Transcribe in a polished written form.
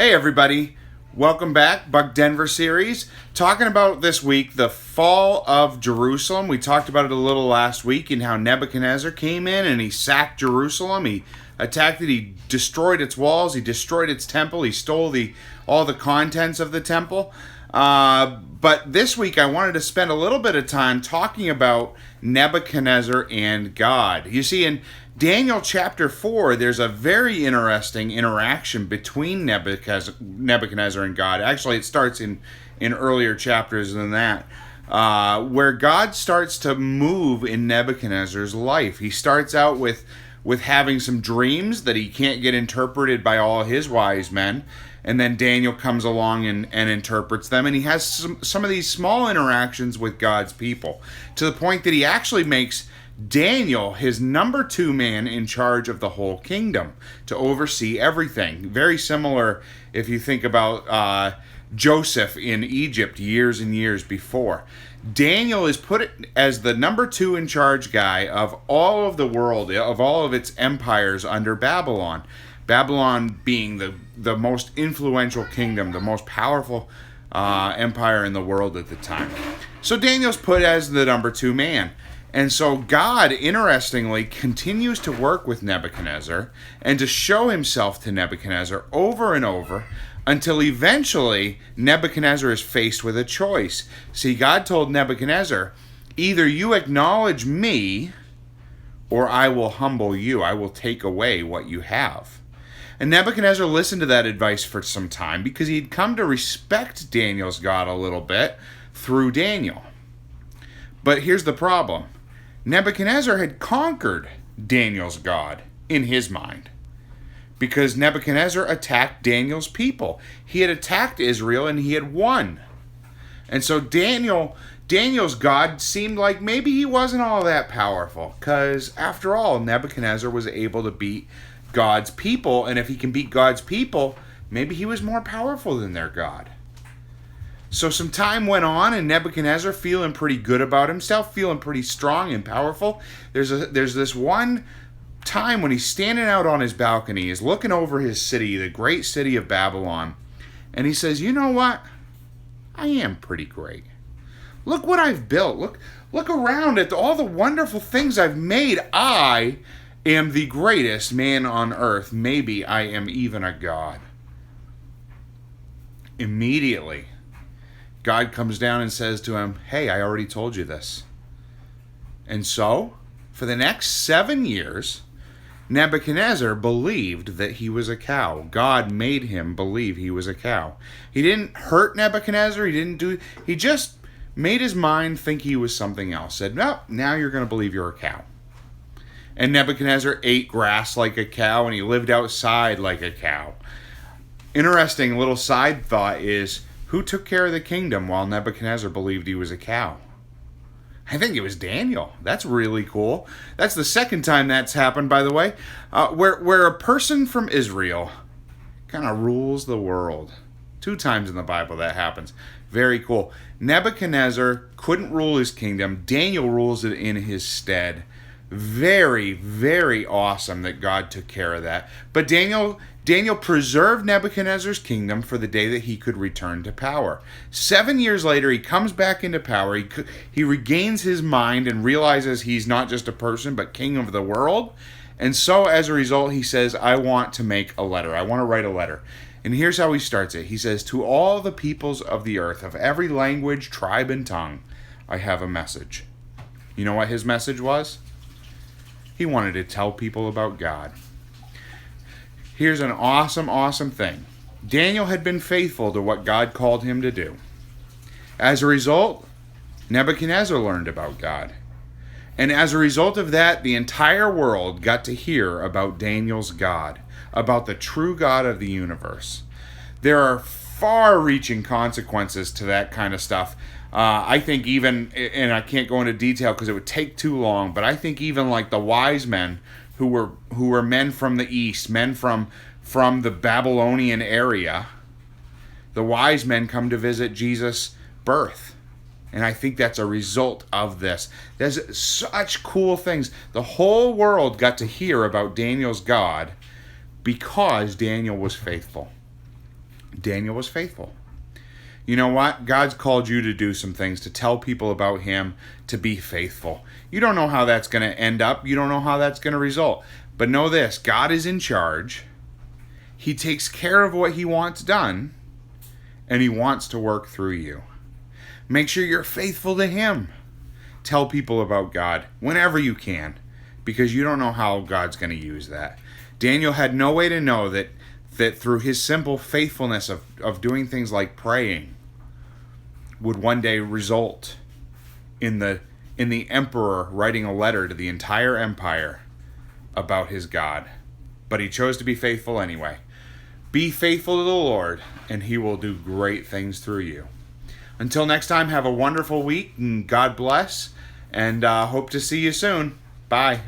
Hey everybody, welcome back, Buck Denver series. Talking about this week, the fall of Jerusalem. We talked about it a little last week and how Nebuchadnezzar came in and he sacked Jerusalem. He attacked it, he destroyed its walls, he destroyed its temple, he stole all the contents of the temple. But this week I wanted to spend a little bit of time talking about Nebuchadnezzar and God. You see, in Daniel chapter 4, there's a very interesting interaction between Nebuchadnezzar and God. Actually, it starts in earlier chapters than that, where God starts to move in Nebuchadnezzar's life. He starts out with having some dreams that he can't get interpreted by all his wise men. And then Daniel comes along and interprets them. And he has some of these small interactions with God's people, to the point that he actually makes Daniel his number 2 man in charge of the whole kingdom to oversee everything. Very similar if you think about Joseph in Egypt years and years before. Daniel is put as the number 2 in charge guy of all of the world, of all of its empires under Babylon. Babylon being the most influential kingdom, the most powerful empire in the world at the time. So Daniel's put as the number 2 man. And so God, interestingly, continues to work with Nebuchadnezzar and to show himself to Nebuchadnezzar over and over until eventually Nebuchadnezzar is faced with a choice. See, God told Nebuchadnezzar, either you acknowledge me or I will humble you. I will take away what you have. And Nebuchadnezzar listened to that advice for some time because he'd come to respect Daniel's God a little bit through Daniel. But here's the problem. Nebuchadnezzar had conquered Daniel's God in his mind, because Nebuchadnezzar attacked Daniel's people. He had attacked Israel and he had won. And so Daniel's God seemed like maybe he wasn't all that powerful, because after all, Nebuchadnezzar was able to beat God's people, and if he can beat God's people, maybe he was more powerful than their God. So some time went on, and Nebuchadnezzar, feeling pretty good about himself, feeling pretty strong and powerful, there's this one time when he's standing out on his balcony, he's looking over his city, the great city of Babylon, and he says, you know what? I am pretty great. Look what I've built. Look around at all the wonderful things I've made. I am the greatest man on earth. Maybe I am even a god. Immediately, God comes down and says to him, hey, I already told you this. And so, for the next 7 years, Nebuchadnezzar believed that he was a cow. God made him believe he was a cow. He didn't hurt Nebuchadnezzar. He just made his mind think he was something else. Said, no, now you're going to believe you're a cow. And Nebuchadnezzar ate grass like a cow, and he lived outside like a cow. Interesting little side thought is, who took care of the kingdom while Nebuchadnezzar believed he was a cow? I think it was Daniel. That's really cool. That's the second time that's happened, by the way, where a person from Israel kind of rules the world. 2 times in the Bible that happens. Very cool. Nebuchadnezzar couldn't rule his kingdom. Daniel rules it in his stead. Very, very awesome that God took care of that. But Daniel preserved Nebuchadnezzar's kingdom for the day that he could return to power. 7 years later, he comes back into power. He regains his mind and realizes he's not just a person, but king of the world. And so, as a result, he says, I want to make a letter. I want to write a letter. And here's how he starts it. He says, to all the peoples of the earth, of every language, tribe, and tongue, I have a message. You know what his message was? He wanted to tell people about God. Here's an awesome, awesome thing. Daniel had been faithful to what God called him to do. As a result, Nebuchadnezzar learned about God. And as a result of that, the entire world got to hear about Daniel's God, about the true God of the universe. There are far-reaching consequences to that kind of stuff. I think even, and I can't go into detail because it would take too long, but I think even like the wise men who were men from the east, men from the Babylonian area, the wise men come to visit Jesus' birth. And I think that's a result of this. There's such cool things. The whole world got to hear about Daniel's God because Daniel was faithful. Daniel was faithful. You know what? God's called you to do some things, to tell people about him, to be faithful. You don't know how that's going to end up. You don't know how that's going to result. But know this, God is in charge. He takes care of what he wants done, and he wants to work through you. Make sure you're faithful to him. Tell people about God whenever you can, because you don't know how God's going to use that. Daniel had no way to know that through his simple faithfulness of doing things like praying would one day result in the emperor writing a letter to the entire empire about his God. But he chose to be faithful anyway. Be faithful to the Lord, and he will do great things through you. Until next time, have a wonderful week, and God bless, and hope to see you soon. Bye.